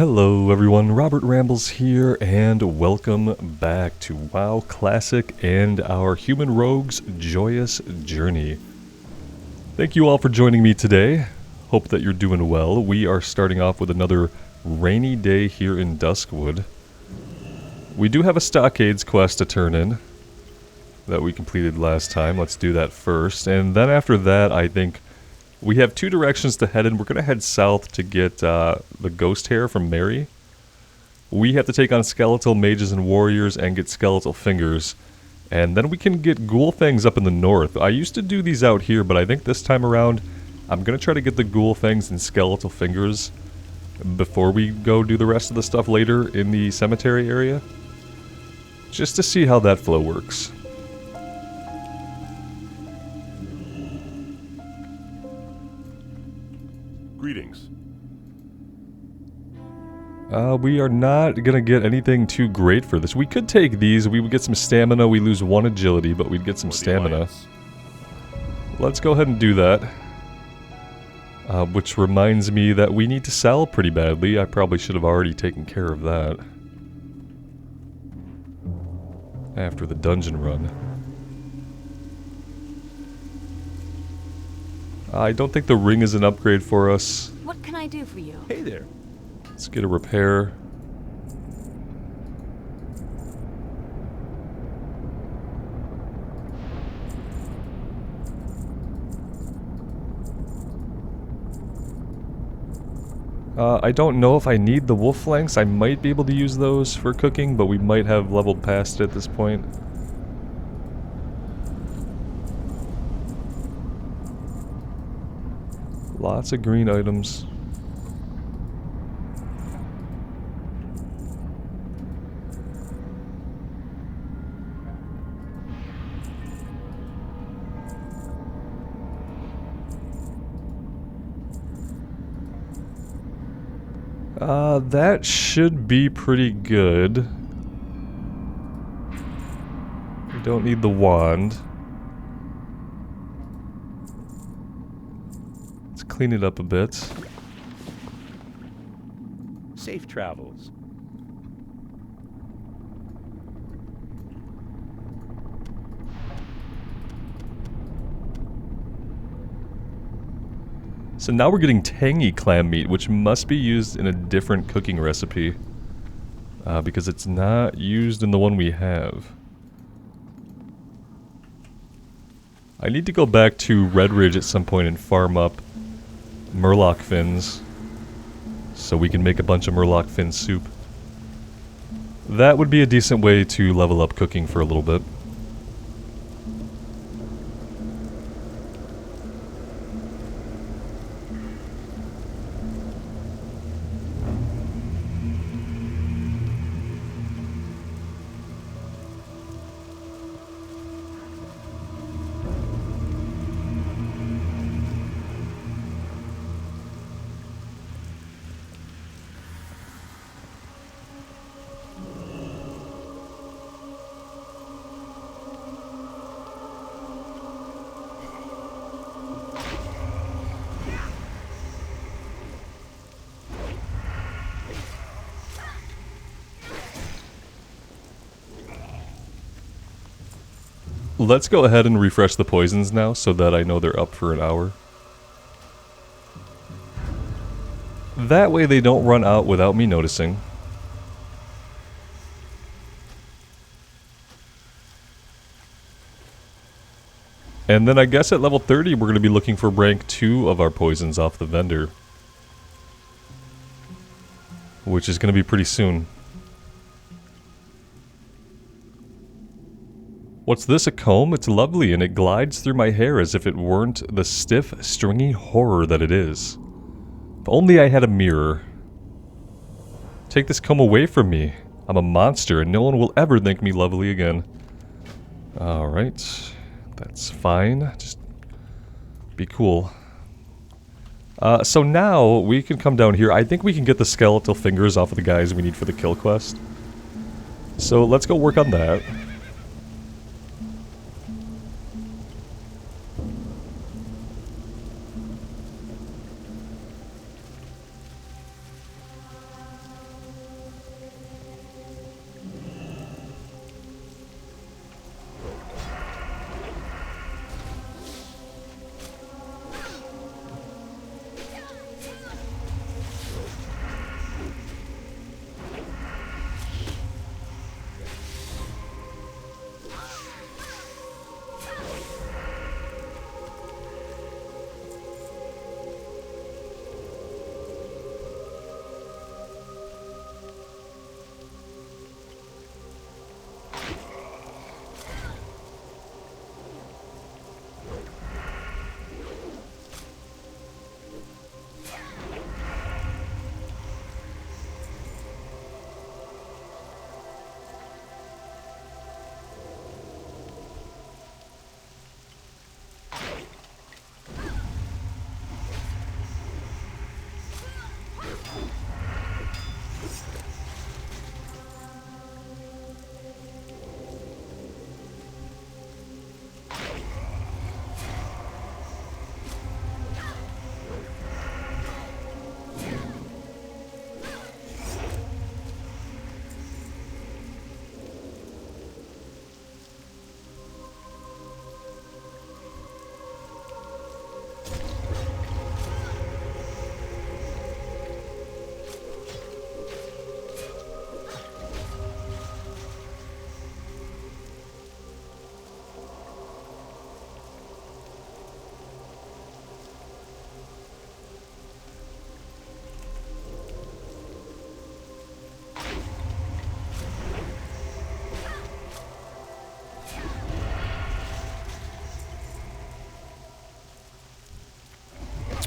Hello everyone, Robert Rambles here, and welcome back to WoW Classic and our Human Rogues Joyous Journey. Thank you all for joining me today. Hope that you're doing well. We are starting off with another rainy day here in Duskwood. We do have a Stockades quest to turn in that we completed last time. Let's do that first, and then after that I think we have two directions to head in. We're going to head south to get the ghost hair from Mary. We have to take on skeletal mages and warriors and get skeletal fingers. And then we can get ghoul fangs up in the north. I used to do these out here, but I think this time around I'm going to try to get the ghoul fangs and skeletal fingers before we go do the rest of the stuff later in the cemetery area. Just to see how that flow works. Greetings. We are not going to get anything too great for this. We could take these, we would get some stamina, we lose one agility, but we'd get some stamina. Let's go ahead and do that. Which reminds me that we need to sell pretty badly. I probably should have already taken care of that after the dungeon run. I don't think the ring is an upgrade for us. What can I do for you? Hey there. Let's get a repair. I don't know if I need the wolf flanks. I might be able to use those for cooking, but we might have leveled past it at this point. Lots of green items. That should be pretty good. We don't need the wand. Clean it up a bit. Safe travels. So now we're getting tangy clam meat, which must be used in a different cooking recipe. Because it's not used in the one we have. I need to go back to Red Ridge at some point and farm up Murloc fins so we can make a bunch of Murloc fin soup. That would be a decent way to level up cooking for a little bit. Let's go ahead and refresh the poisons now so that I know they're up for an hour. That way they don't run out without me noticing. And then I guess at level 30 we're going to be looking for rank 2 of our poisons off the vendor. Which is going to be pretty soon. What's this, a comb? It's lovely and it glides through my hair as if it weren't the stiff, stringy horror that it is. If only I had a mirror. Take this comb away from me. I'm a monster and no one will ever think me lovely again. Alright. That's fine. Just be cool. So now we can come down here. I think we can get the skeletal fingers off of the guys we need for the kill quest. So let's go work on that.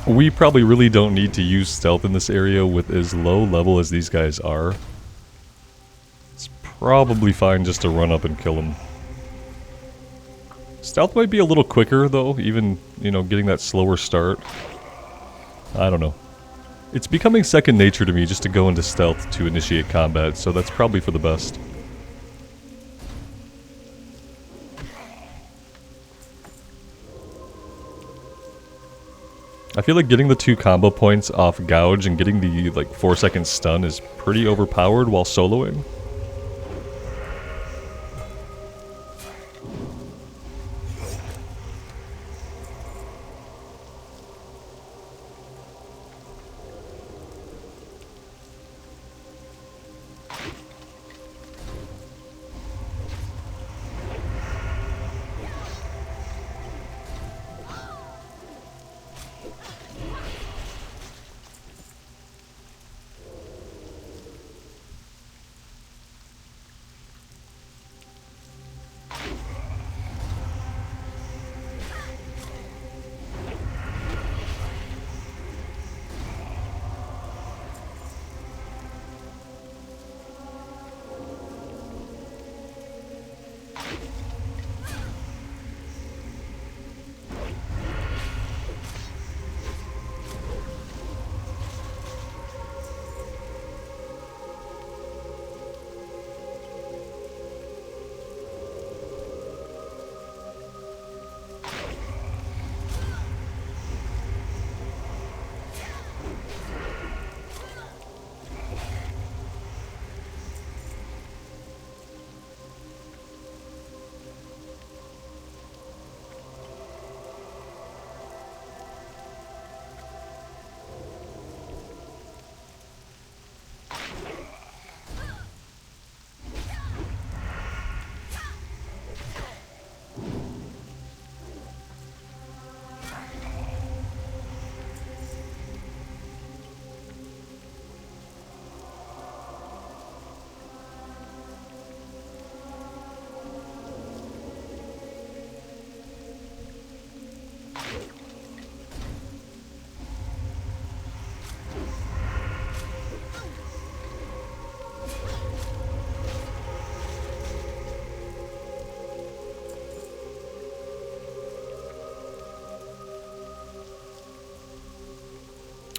We probably really don't need to use stealth in this area with as low level as these guys are. It's probably fine just to run up and kill them. Stealth might be a little quicker though, even, you know, getting that slower start. I don't know. It's becoming second nature to me just to go into stealth to initiate combat, so that's probably for the best. I feel like getting the 2 combo points off Gouge and getting the, like, 4-second stun is pretty overpowered while soloing.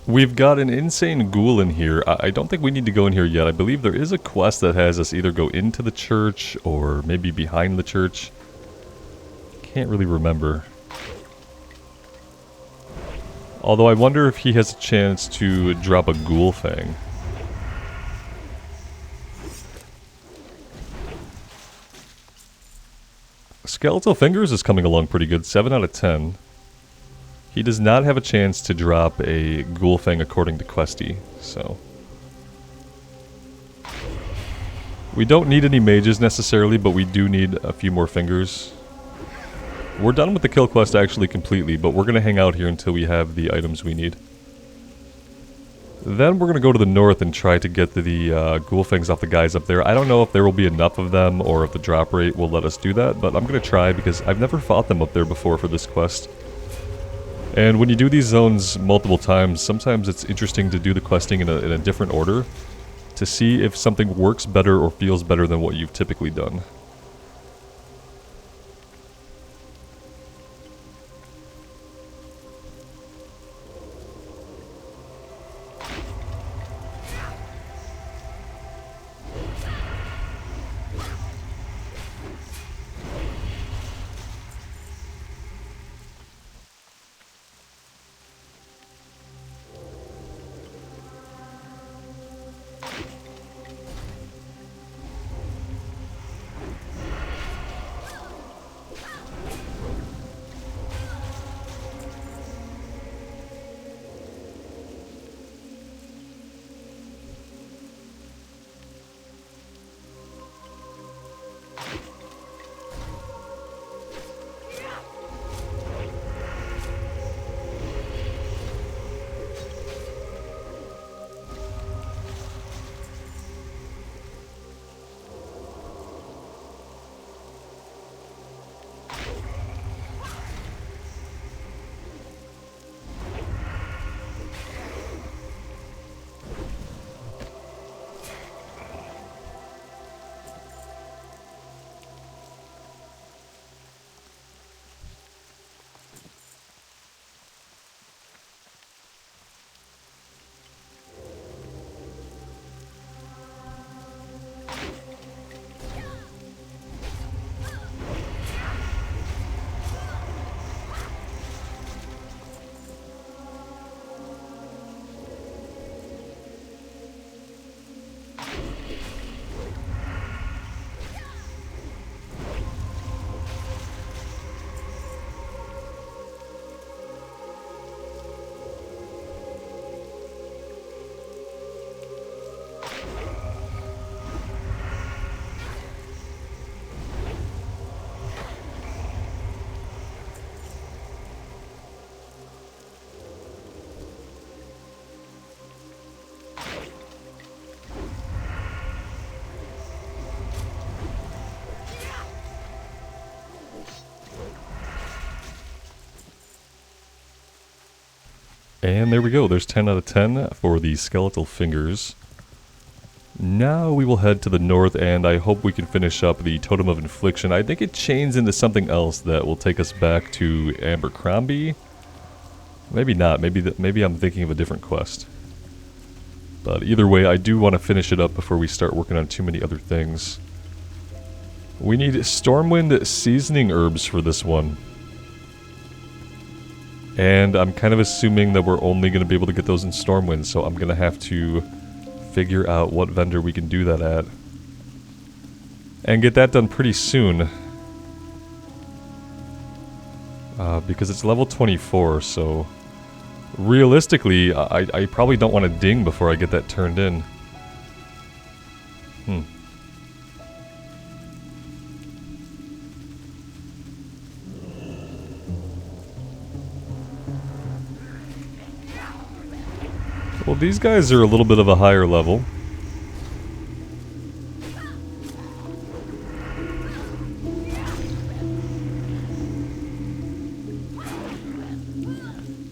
We've got an insane ghoul in here. I don't think we need to go in here yet. I believe there is a quest that has us either go into the church or maybe behind the church. Can't really remember. Although I wonder if he has a chance to drop a ghoul fang. Skeletal Fingers is coming along pretty good, 7 out of 10. He does not have a chance to drop a ghoul fang according to Questy, so... We don't need any mages necessarily, but we do need a few more fingers. We're done with the kill quest actually completely, but we're going to hang out here until we have the items we need. Then we're going to go to the north and try to get the ghoul fangs off the guys up there. I don't know if there will be enough of them or if the drop rate will let us do that, but I'm going to try because I've never fought them up there before for this quest. And when you do these zones multiple times, sometimes it's interesting to do the questing in a different order to see if something works better or feels better than what you've typically done. And there we go. There's 10 out of 10 for the skeletal fingers. Now we will head to the north, and I hope we can finish up the Totem of Infliction. I think it chains into something else that will take us back to Abercrombie. Maybe not. Maybe I'm thinking of a different quest. But either way, I do want to finish it up before we start working on too many other things. We need Stormwind seasoning herbs for this one. And I'm kind of assuming that we're only going to be able to get those in Stormwind, so I'm going to have to figure out what vendor we can do that at. And get that done pretty soon. Because it's level 24, so realistically, I probably don't want to ding before I get that turned in. Well, these guys are a little bit of a higher level.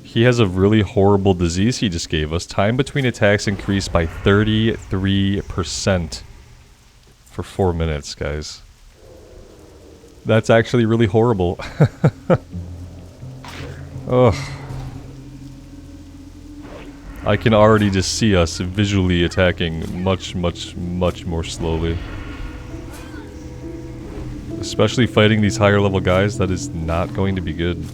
He has a really horrible disease he just gave us. Time between attacks increased by 33% for 4 minutes, guys. That's actually really horrible. Ugh. I can already just see us visually attacking much more slowly. Especially fighting these higher level guys, that is not going to be good.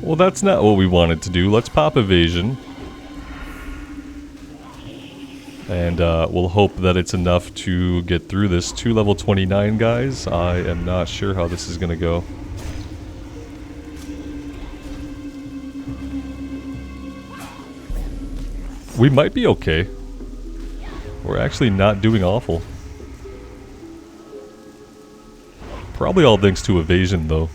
Well, that's not what we wanted to do. Let's pop evasion. And we'll hope that it's enough to get through this. 2 level 29 guys. I am not sure how this is going to go. We might be okay. We're actually not doing awful. Probably all thanks to evasion, though.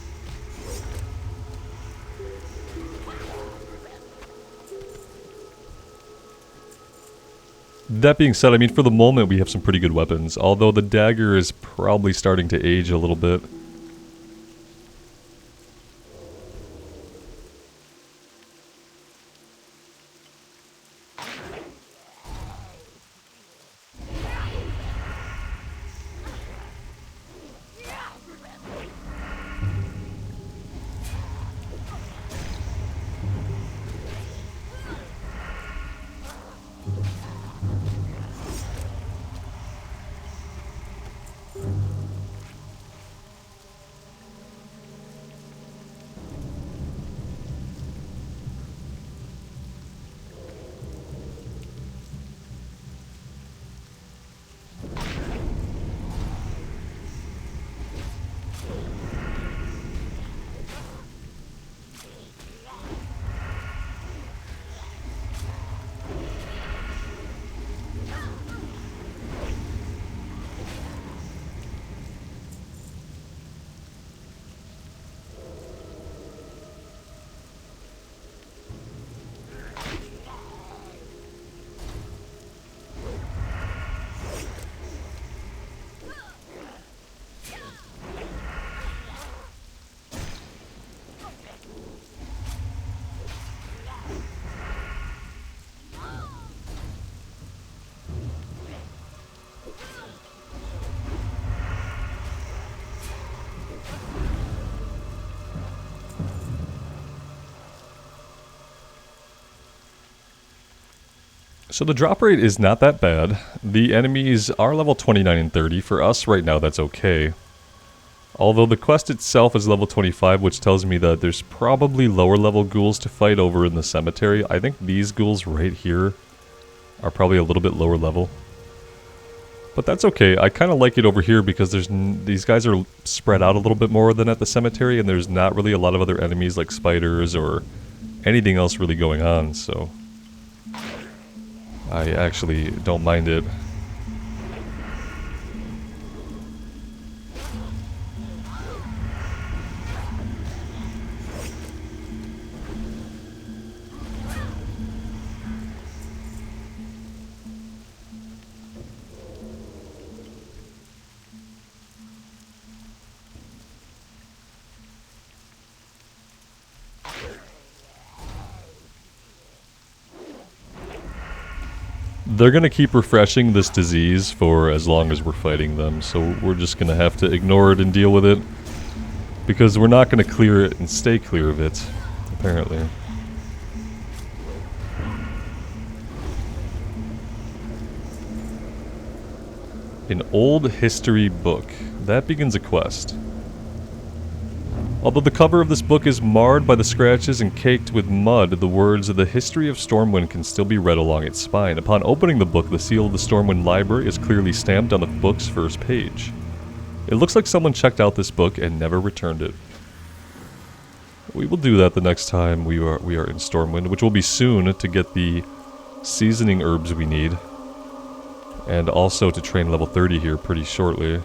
That being said, I mean, for the moment we have some pretty good weapons, although the dagger is probably starting to age a little bit. So the drop rate is not that bad. The enemies are level 29 and 30. For us right now, that's okay. Although the quest itself is level 25, which tells me that there's probably lower level ghouls to fight over in the cemetery. I think these ghouls right here are probably a little bit lower level. But that's okay. I kind of like it over here because these guys are spread out a little bit more than at the cemetery, and there's not really a lot of other enemies like spiders or anything else really going on, so I actually don't mind it. They're gonna keep refreshing this disease for as long as we're fighting them, so we're just gonna have to ignore it and deal with it. Because we're not gonna clear it and stay clear of it, apparently. An old history book. That begins a quest. Although the cover of this book is marred by the scratches and caked with mud, the words of the history of Stormwind can still be read along its spine. Upon opening the book, the seal of the Stormwind Library is clearly stamped on the book's first page. It looks like someone checked out this book and never returned it. We will do that the next time we are in Stormwind, which will be soon to get the seasoning herbs we need. And also to train level 30 here pretty shortly.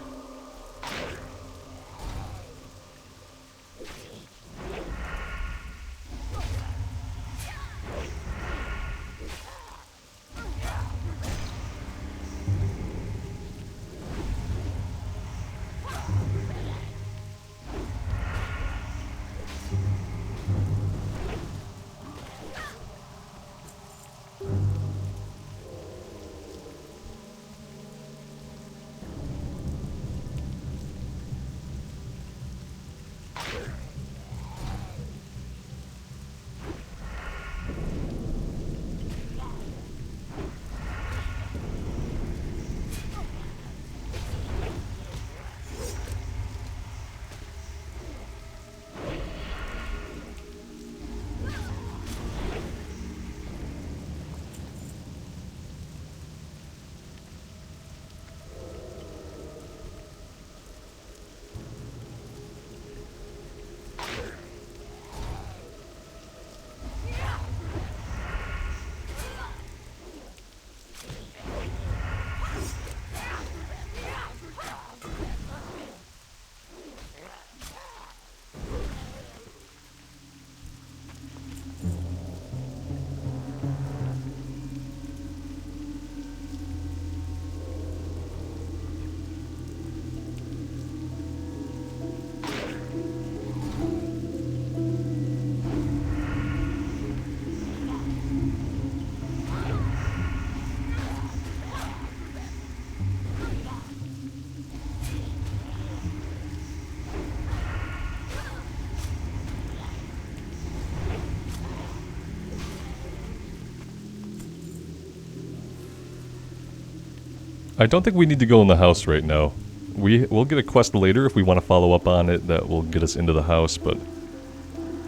I don't think we need to go in the house right now. We'll get a quest later if we want to follow up on it that will get us into the house, but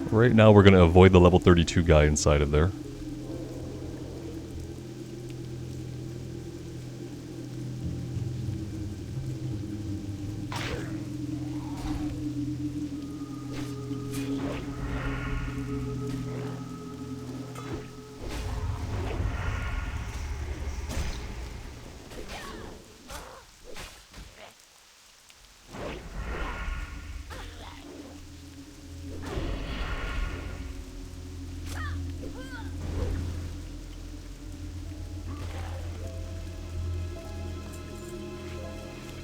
right now we're going to avoid the level 32 guy inside of there.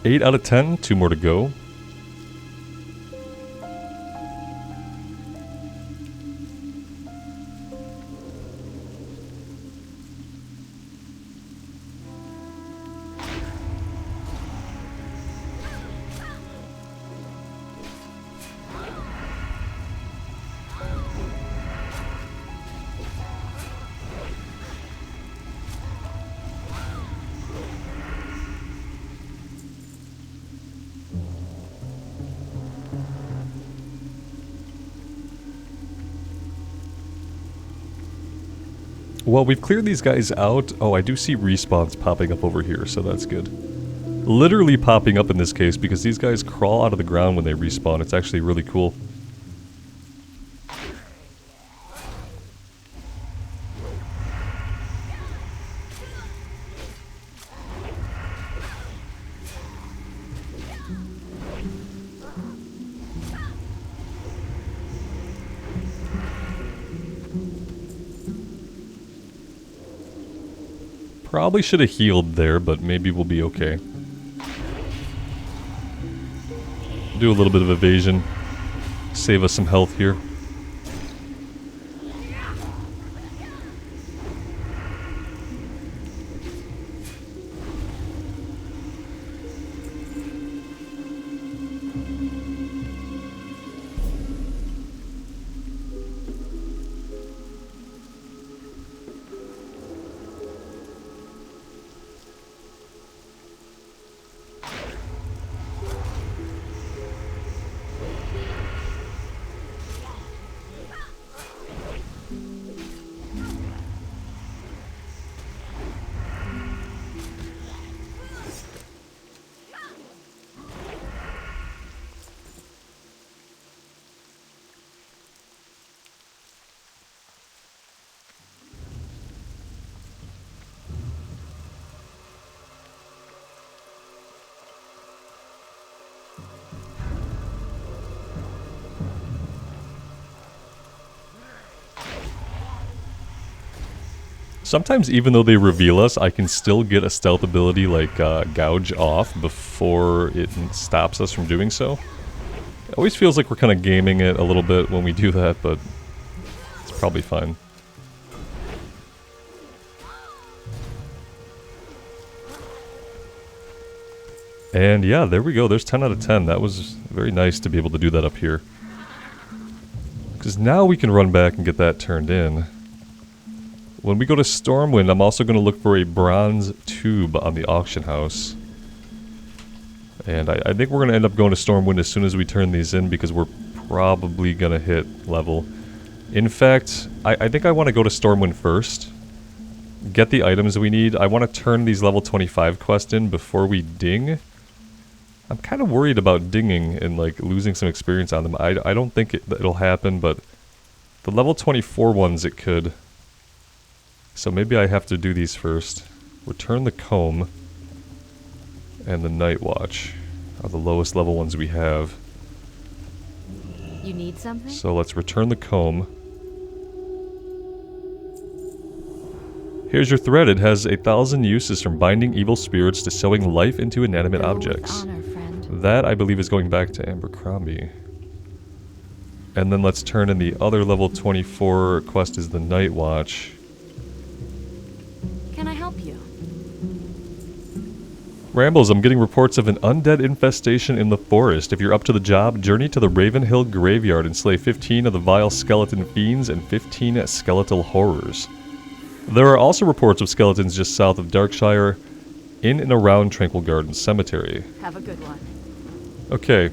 Eight out of 10, 2 more to go. Well, we've cleared these guys out. Oh, I do see respawns popping up over here, so that's good. Literally popping up in this case, because these guys crawl out of the ground when they respawn. It's actually really cool. Probably should have healed there, but maybe we'll be okay. Do a little bit of evasion. Save us some health here. Sometimes even though they reveal us, I can still get a stealth ability like gouge off before it stops us from doing so. It always feels like we're kind of gaming it a little bit when we do that, but it's probably fine. And yeah, there we go. There's 10 out of 10. That was very nice to be able to do that up here. Because now we can run back and get that turned in. When we go to Stormwind, I'm also going to look for a bronze tube on the auction house. And I think we're going to end up going to Stormwind as soon as we turn these in, because we're probably going to hit level. In fact, I think I want to go to Stormwind first. Get the items we need. I want to turn these level 25 quests in before we ding. I'm kind of worried about dinging and like losing some experience on them. I don't think it'll happen, but the level 24 ones it could. So maybe I have to do these first. Return the comb and the night watch are the lowest level ones we have. You need something? So let's return the comb. Here's your thread. It has 1,000 uses, from binding evil spirits to sewing life into inanimate objects. Honor, friend. That, I believe, is going back to Abercrombie. And then let's turn in the other level 24 quest is the night watch. Can I help you? Rambles, I'm getting reports of an undead infestation in the forest. If you're up to the job, journey to the Ravenhill Graveyard and slay 15 of the vile skeleton fiends and 15 skeletal horrors. There are also reports of skeletons just south of Darkshire, in and around Tranquil Gardens Cemetery. Have a good one. Okay,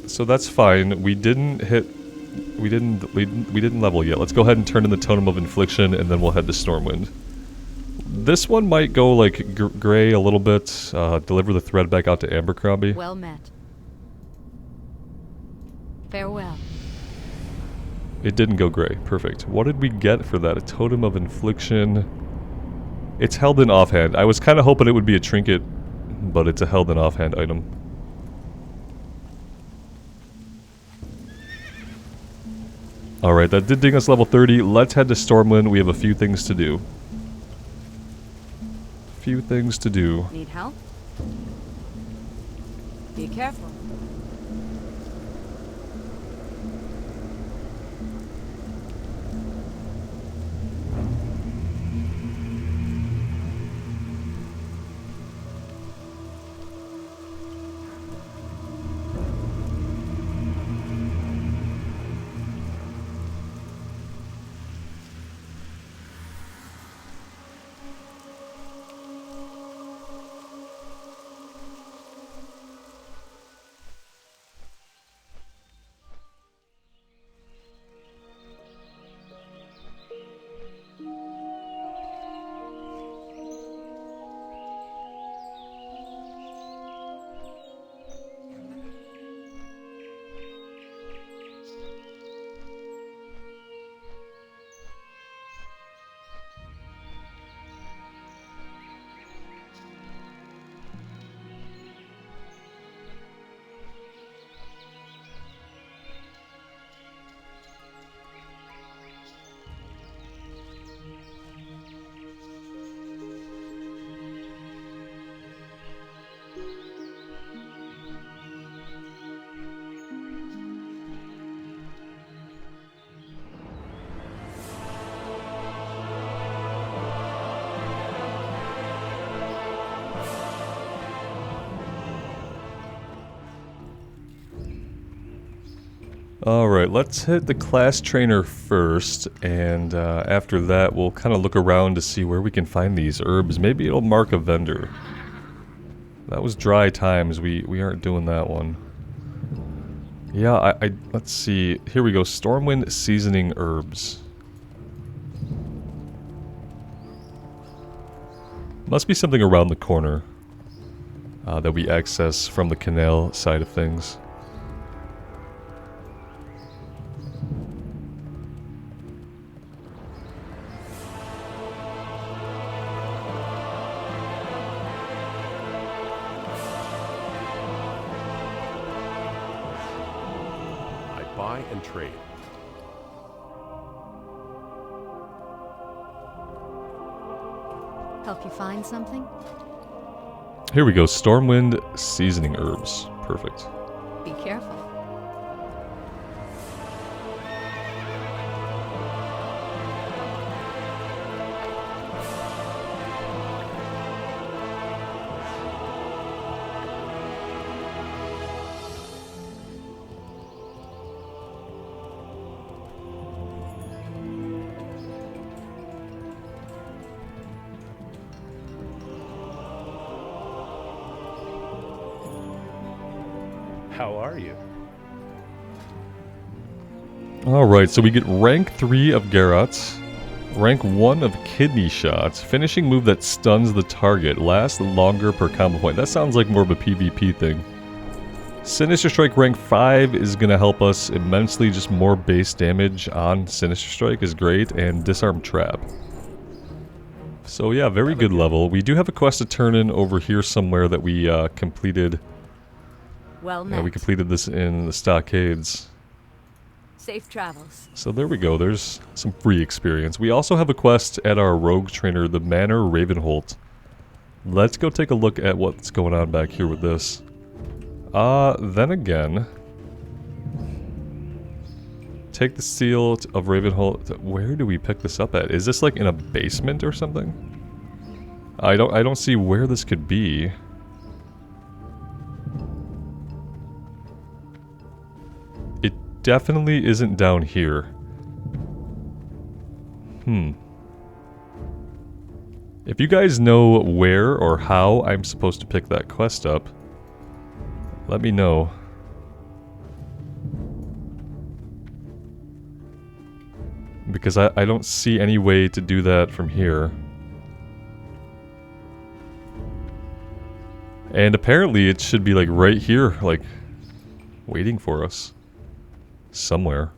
so that's fine. We didn't level yet. Let's go ahead and turn in the Totem of Infliction, and then we'll head to Stormwind. This one might go like gray a little bit. Deliver the thread back out to Abercrombie. Well met. Farewell. It didn't go gray. Perfect. What did we get for that? A Totem of Infliction. It's held in offhand. I was kind of hoping it would be a trinket, but it's a held in offhand item. Alright, that did ding us level 30. Let's head to Stormwind. We have a few things to do. Few things to do. Need help? Be careful. Alright, let's hit the class trainer first, and after that we'll kind of look around to see where we can find these herbs. Maybe it'll mark a vendor. That was dry times, we aren't doing that one. Yeah, let's see. Here we go, Stormwind Seasoning Herbs. Must be something around the corner that we access from the canal side of things. Buy and trade. Help you find something? Here we go, Stormwind Seasoning Herbs. Perfect. Be careful. How are you? Alright, so we get rank 3 of Garrots, rank 1 of Kidney Shots, finishing move that stuns the target, lasts longer per combo point. That sounds like more of a PvP thing. Sinister Strike rank 5 is going to help us immensely, just more base damage on Sinister Strike is great, and Disarm Trap. So yeah, very good level. We do have a quest to turn in over here somewhere that we completed. Well met. Yeah, we completed this in the Stockades. Safe travels. So there we go, there's some free experience. We also have a quest at our rogue trainer, the Manor Ravenholt. Let's go take a look at what's going on back here with this. Then again... Take the seal of Ravenholt. Where do we pick this up at? Is this like in a basement or something? I don't see where this could be. Definitely isn't down here. If you guys know where or how I'm supposed to pick that quest up, let me know. Because I don't see any way to do that from here. And apparently it should be like right here, like waiting for us. Somewhere.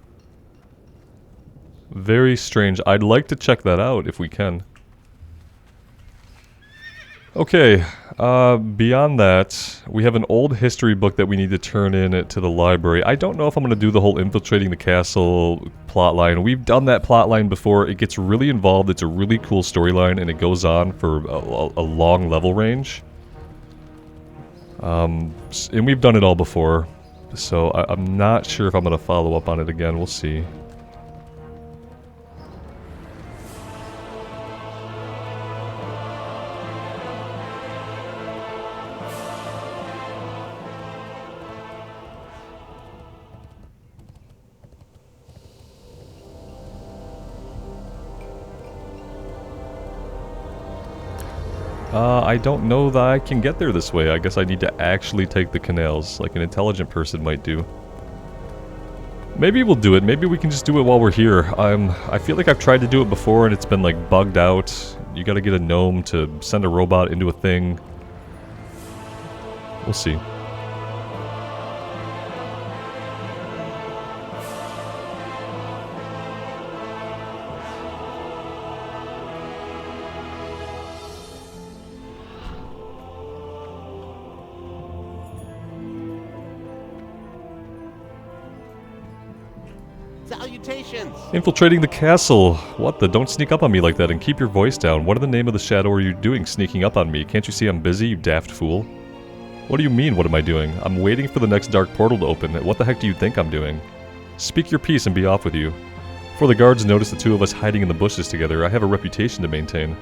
Very strange. I'd like to check that out if we can. Okay, beyond that, we have an old history book that we need to turn in to the library. I don't know if I'm going to do the whole infiltrating the castle plotline. We've done that plotline before. It gets really involved. It's a really cool storyline, and it goes on for a long level range. And we've done it all before. So I'm not sure if I'm going to follow up on it again. We'll see. I don't know that I can get there this way. I guess I need to actually take the canals, like an intelligent person might do. Maybe we'll do it. Maybe we can just do it while we're here. I feel like I've tried to do it before and it's been like bugged out. You gotta get a gnome to send a robot into a thing. We'll see. Salutations! Infiltrating the castle. What the? Don't sneak up on me like that and keep your voice down. What in the name of the shadow are you doing sneaking up on me? Can't you see I'm busy, you daft fool? What do you mean, what am I doing? I'm waiting for the next dark portal to open. What the heck do you think I'm doing? Speak your piece and be off with you. Before the guards notice the two of us hiding in the bushes together, I have a reputation to maintain.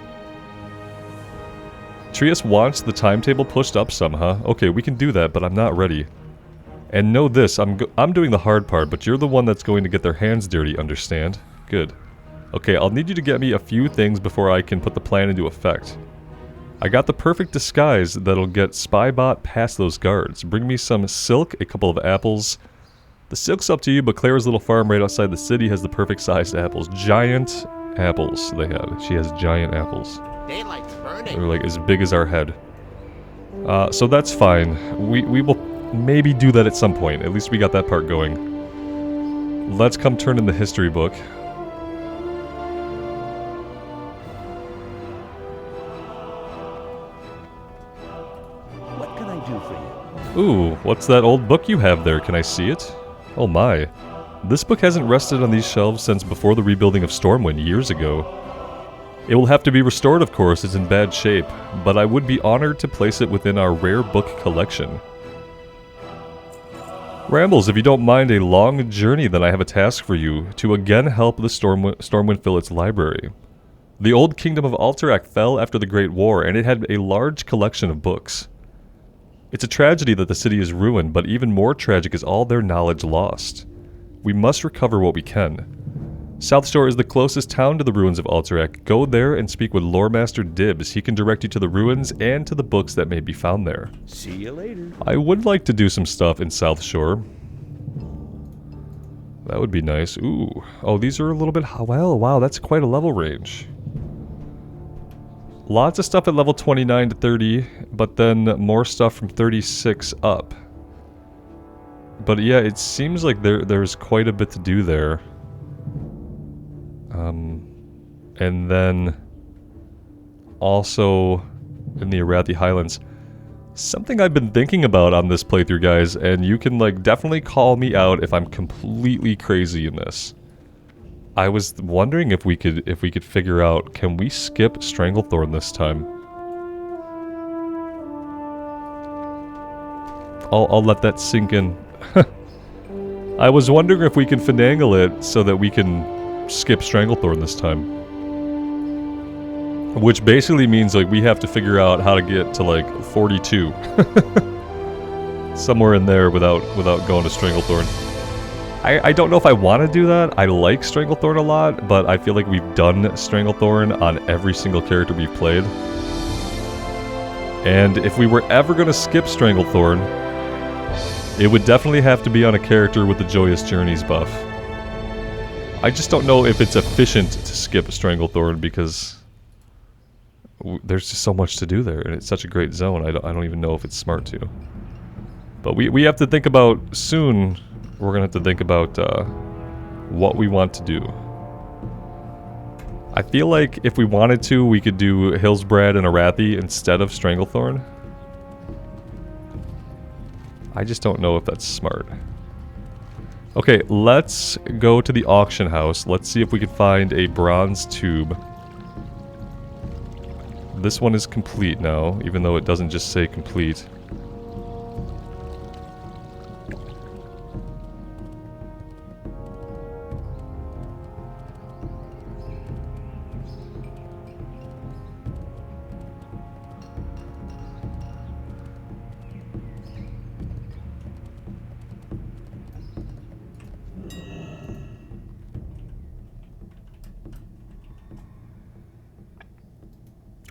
Trius wants the timetable pushed up some, huh? Okay, we can do that, but I'm not ready. And know this, I'm doing the hard part, but you're the one that's going to get their hands dirty, understand? Good. Okay, I'll need you to get me a few things before I can put the plan into effect. I got the perfect disguise that'll get Spybot past those guards. Bring me some silk, a couple of apples. The silk's up to you, but Clara's little farm right outside the city has the perfect sized apples. Giant apples they have. She has giant apples. Daylight's burning. They're like as big as our head. So that's fine. We will maybe do that at some point. At least we got that part going. Let's come turn in the history book. What can I do for you? Ooh, what's that old book you have there? Can I see it? Oh my. This book hasn't rested on these shelves since before the rebuilding of Stormwind years ago. It will have to be restored, of course, it's in bad shape, but I would be honored to place it within our rare book collection. Rambles, if you don't mind a long journey, then I have a task for you, to again help the Stormwind fill its library. The old kingdom of Alterac fell after the Great War, and it had a large collection of books. It's a tragedy that the city is ruined, but even more tragic is all their knowledge lost. We must recover what we can. South Shore is the closest town to the ruins of Alterac. Go there and speak with Lore Master Dibbs. He can direct you to the ruins and to the books that may be found there. See you later. I would like to do some stuff in South Shore. That would be nice. Ooh. Oh, these are a little bit... Well, wow, that's quite a level range. Lots of stuff at level 29 to 30, but then more stuff from 36 up. But yeah, it seems like there's quite a bit to do there. And then also in the Arathi Highlands. Something I've been thinking about on this playthrough, guys, and you can like definitely call me out if I'm completely crazy in this. I was wondering if we could figure out, can we skip Stranglethorn this time? I'll let that sink in. I was wondering if we can finagle it so that we can skip Stranglethorn this time. Which basically means like we have to figure out how to get to like 42. Somewhere in there without going to Stranglethorn. I don't know if I want to do that. I like Stranglethorn a lot, but I feel like we've done Stranglethorn on every single character we've played. And if we were ever going to skip Stranglethorn, it would definitely have to be on a character with the Joyous Journeys buff. I just don't know if it's efficient to skip Stranglethorn because there's just so much to do there, and it's such a great zone. I don't even know if it's smart to. But we have to think about soon. We're gonna have to think about what we want to do. I feel like if we wanted to, we could do Hillsbrad and Arathi instead of Stranglethorn. I just don't know if that's smart. Okay, let's go to the auction house. Let's see if we can find a bronze tube. This one is complete now, even though it doesn't just say complete.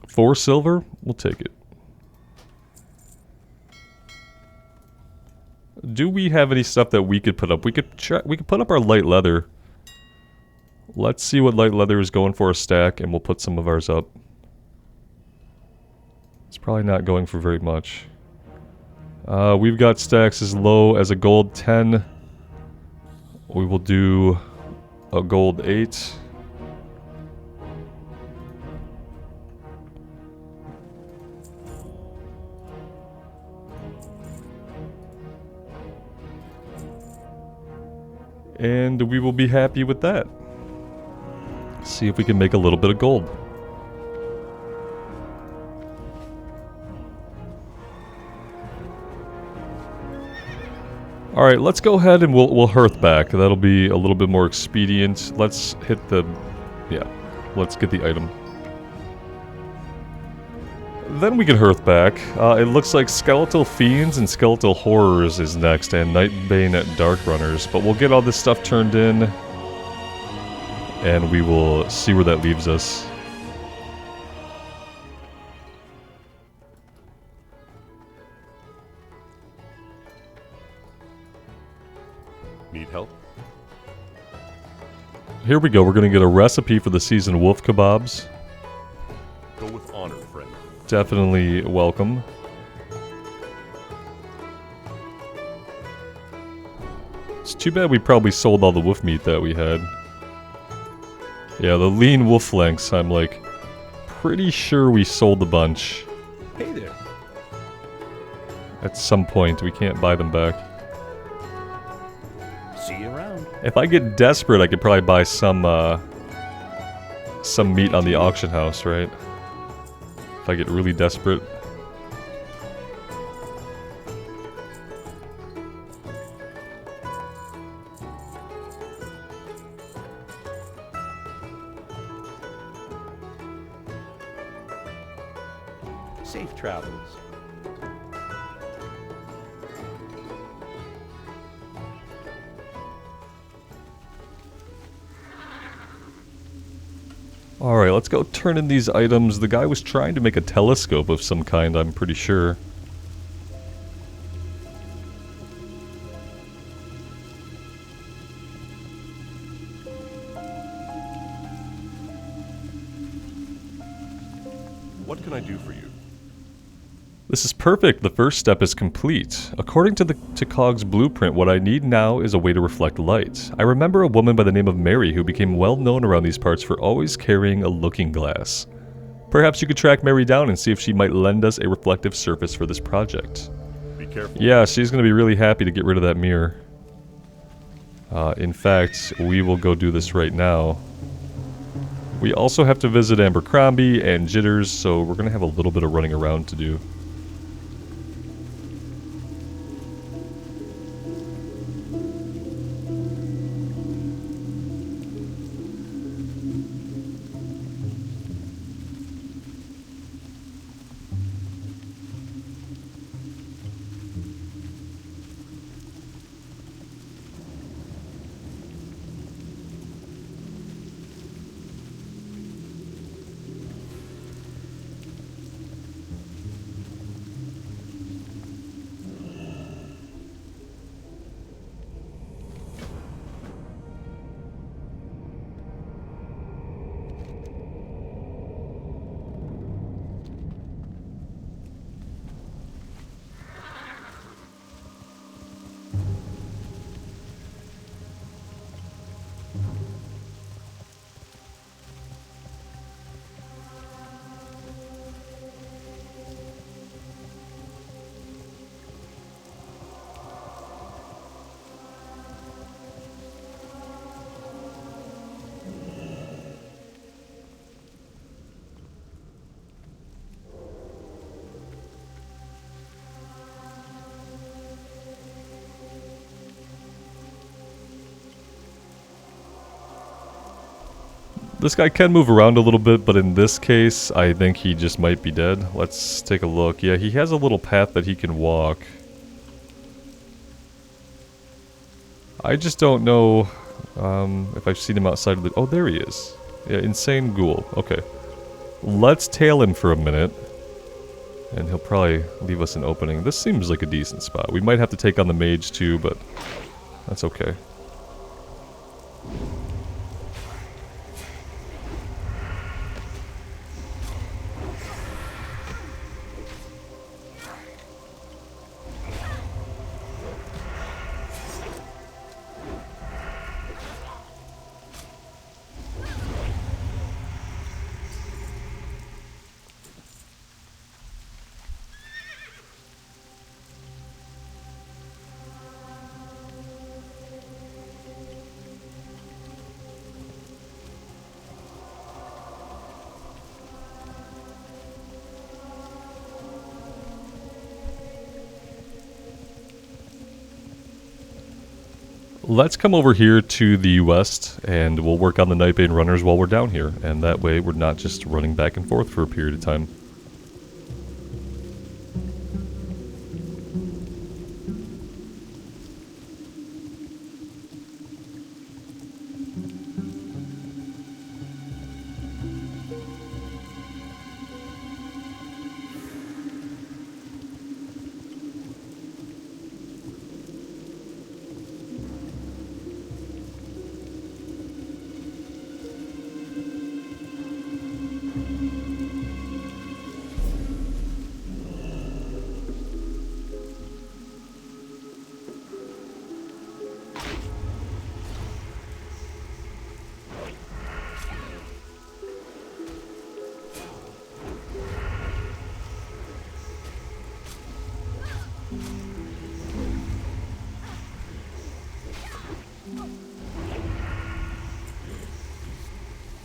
$4 silver? We'll take it. Do we have any stuff that we could put up? We could put up our light leather. Let's see what light leather is going for a stack, and we'll put some of ours up. It's probably not going for very much. We've got stacks as low as a gold 10. We will do a gold 8. And we will be happy with that. See if we can make a little bit of gold. Alright, let's go ahead and we'll hearth back. That'll be a little bit more expedient. Let's hit the... yeah, let's get the item. Then we can hearth back. It looks like Skeletal Fiends and Skeletal Horrors is next, and Nightbane Dark Runners. But we'll get all this stuff turned in, and we will see where that leaves us. Need help? Here we go. We're going to get a recipe for the seasoned wolf kebabs. Go with honor, friend. Definitely welcome. It's too bad we probably sold all the wolf meat that we had. Yeah, the lean wolf flanks, I'm like pretty sure we sold a bunch. Hey there. At some point, we can't buy them back. See you around. If I get desperate, I could probably buy some meat on the auction house, right? If I get really desperate. Safe travels. Alright, let's go turn in these items. The guy was trying to make a telescope of some kind, I'm pretty sure. What can I do for you? This is perfect. The first step is complete. According to Cog's blueprint, what I need now is a way to reflect light. I remember a woman by the name of Mary who became well known around these parts for always carrying a looking glass. Perhaps you could track Mary down and see if she might lend us a reflective surface for this project. Be careful. Yeah, she's going to be really happy to get rid of that mirror. In fact, we will go do this right now. We also have to visit Abercrombie and Jitters, so we're going to have a little bit of running around to do. This guy can move around a little bit, but in this case, I think he just might be dead. Let's take a look. Yeah, he has a little path that he can walk. I just don't know if I've seen him outside of the... Oh, there he is. Yeah, Insane Ghoul. Okay. Let's tail him for a minute. And he'll probably leave us an opening. This seems like a decent spot. We might have to take on the mage too, but that's okay. Let's come over here to the west, and we'll work on the Nightbane Runners while we're down here, and that way we're not just running back and forth for a period of time.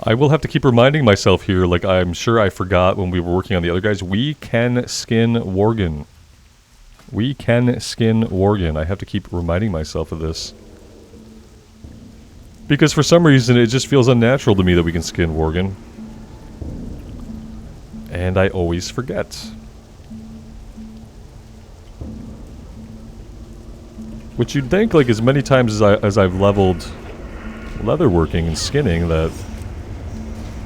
I will have to keep reminding myself here, like I'm sure I forgot when we were working on the other guys, we can skin Worgen. We can skin Worgen. I have to keep reminding myself of this. Because for some reason it just feels unnatural to me that we can skin Worgen. And I always forget. Which you'd think, like, as many times as I've leveled leatherworking and skinning, that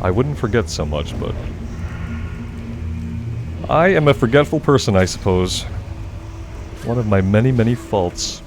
I wouldn't forget so much, but I am a forgetful person, I suppose. One of my many, many faults.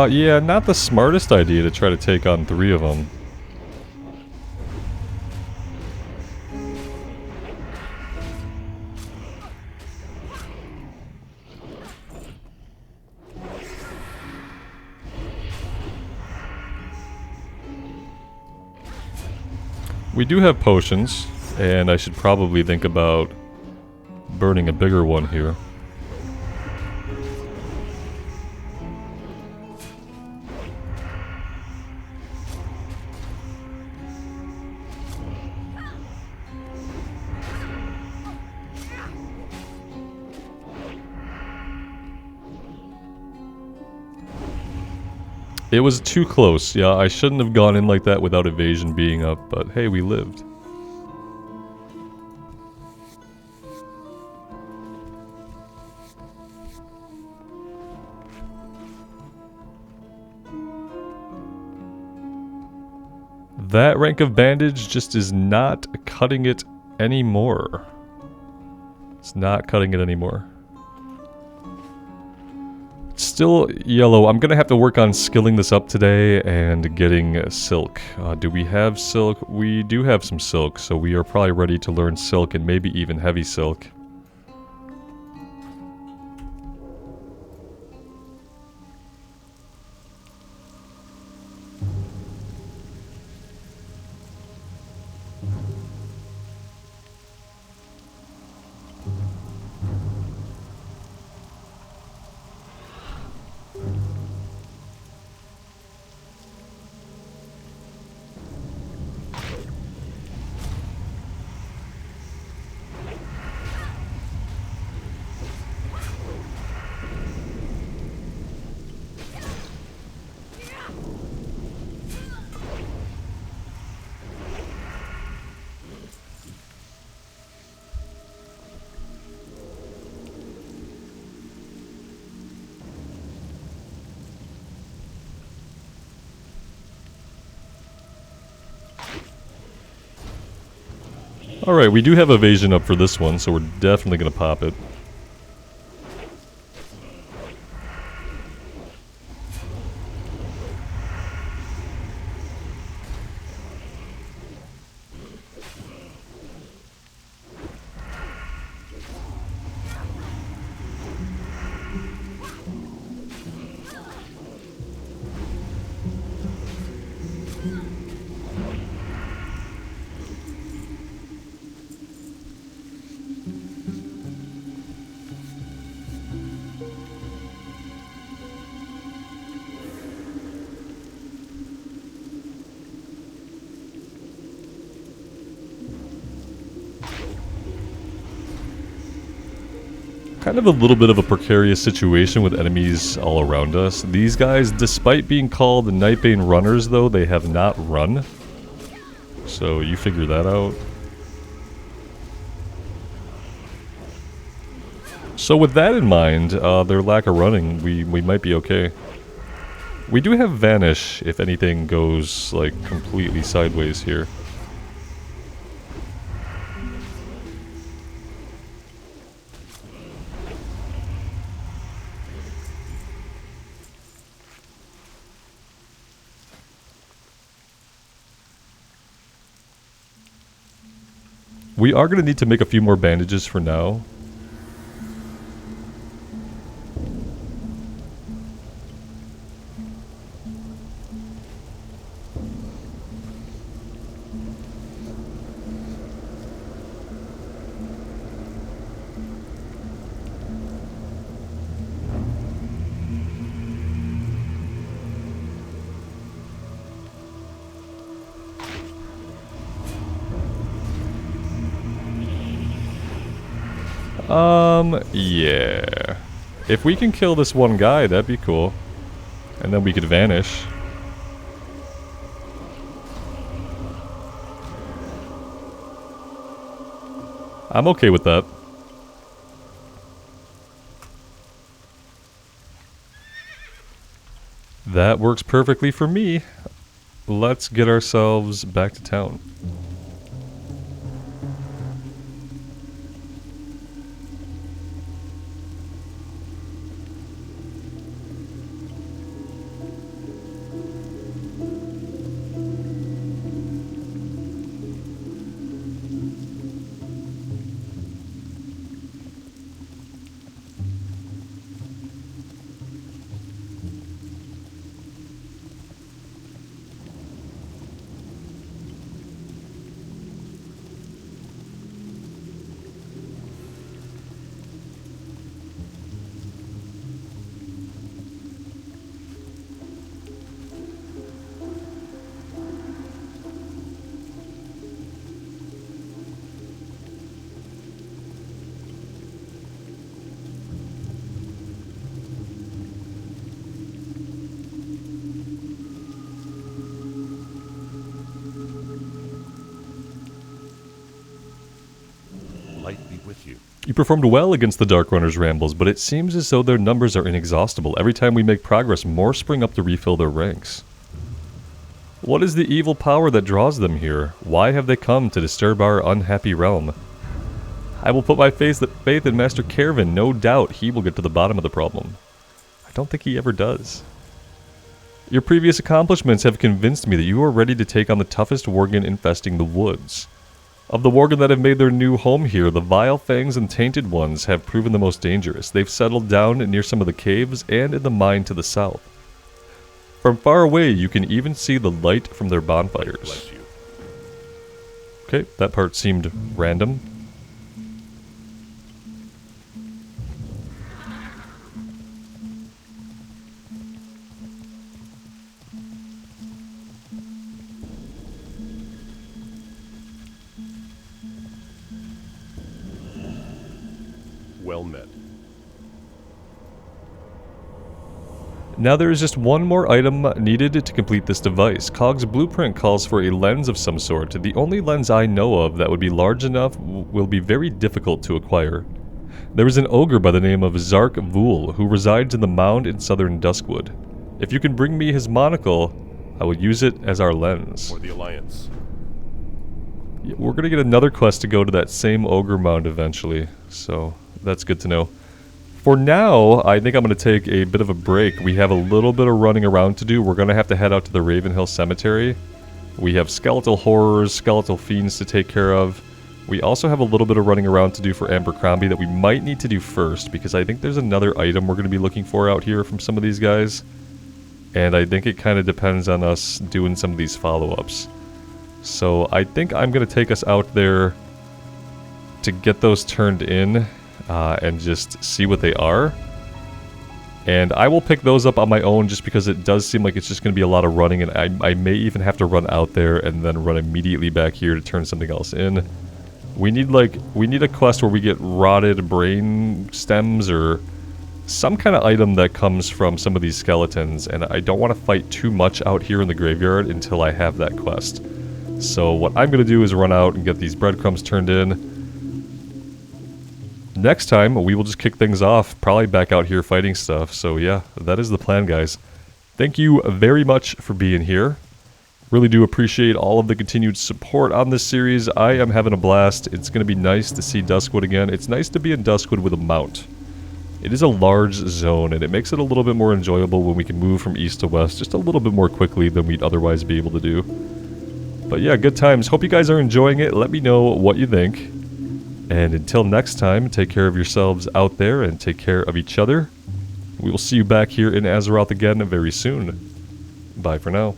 Yeah, not the smartest idea to try to take on 3 of them. We do have potions, and I should probably think about burning a bigger one here. It was too close. Yeah, I shouldn't have gone in like that without evasion being up, but hey, we lived. That rank of bandage just is not cutting it anymore. It's not cutting it anymore. Still yellow. I'm gonna have to work on skilling this up today and getting silk. Do we have silk? We do have some silk, so we are probably ready to learn silk and maybe even heavy silk. Alright, we do have evasion up for this one, so we're definitely gonna pop it. Kind of a little bit of a precarious situation with enemies all around us. These guys, despite being called the Nightbane runners though, they have not run. So you figure that out. So with that in mind, their lack of running, we might be okay. We do have Vanish if anything goes like completely sideways here. We are going to need to make a few more bandages for now. Yeah. If we can kill this one guy, that'd be cool. And then we could vanish. I'm okay with that. That works perfectly for me. Let's get ourselves back to town. Light be with you. You performed well against the Dark Runner's rambles, but it seems as though their numbers are inexhaustible. Every time we make progress, more spring up to refill their ranks. What is the evil power that draws them here? Why have they come to disturb our unhappy realm? I will put my faith in Master Kervin. No doubt he will get to the bottom of the problem. I don't think he ever does. Your previous accomplishments have convinced me that you are ready to take on the toughest worgen infesting the woods. Of the worgen that have made their new home here, the Vile Fangs and Tainted Ones have proven the most dangerous. They've settled down near some of the caves and in the mine to the south. From far away, you can even see the light from their bonfires. Bless you. Okay, that part seemed random. Well met. Now there is just one more item needed to complete this device. Cog's blueprint calls for a lens of some sort. The only lens I know of that would be large enough will be very difficult to acquire. There is an ogre by the name of Zark Vul who resides in the mound in southern Duskwood. If you can bring me his monocle, I will use it as our lens. For the Alliance. We're gonna get another quest to go to that same ogre mound eventually, so that's good to know. For now, I think I'm going to take a bit of a break. We have a little bit of running around to do. We're going to have to head out to the Ravenhill Cemetery. We have skeletal horrors, skeletal fiends to take care of. We also have a little bit of running around to do for Abercrombie that we might need to do first, because I think there's another item we're going to be looking for out here from some of these guys. And I think it kind of depends on us doing some of these follow-ups. So I think I'm going to take us out there to get those turned in. And just see what they are. And I will pick those up on my own just because it does seem like it's just going to be a lot of running, and I may even have to run out there and then run immediately back here to turn something else in. We need a quest where we get rotted brain stems or some kind of item that comes from some of these skeletons, and I don't want to fight too much out here in the graveyard until I have that quest. So what I'm going to do is run out and get these breadcrumbs turned in. Next time, we will just kick things off, probably back out here fighting stuff. So yeah, that is the plan, guys. Thank you very much for being here. Really do appreciate all of the continued support on this series. I am having a blast. It's going to be nice to see Duskwood again. It's nice to be in Duskwood with a mount. It is a large zone, and it makes it a little bit more enjoyable when we can move from east to west just a little bit more quickly than we'd otherwise be able to do. But yeah, good times. Hope you guys are enjoying it. Let me know what you think. And until next time, take care of yourselves out there and take care of each other. We will see you back here in Azeroth again very soon. Bye for now.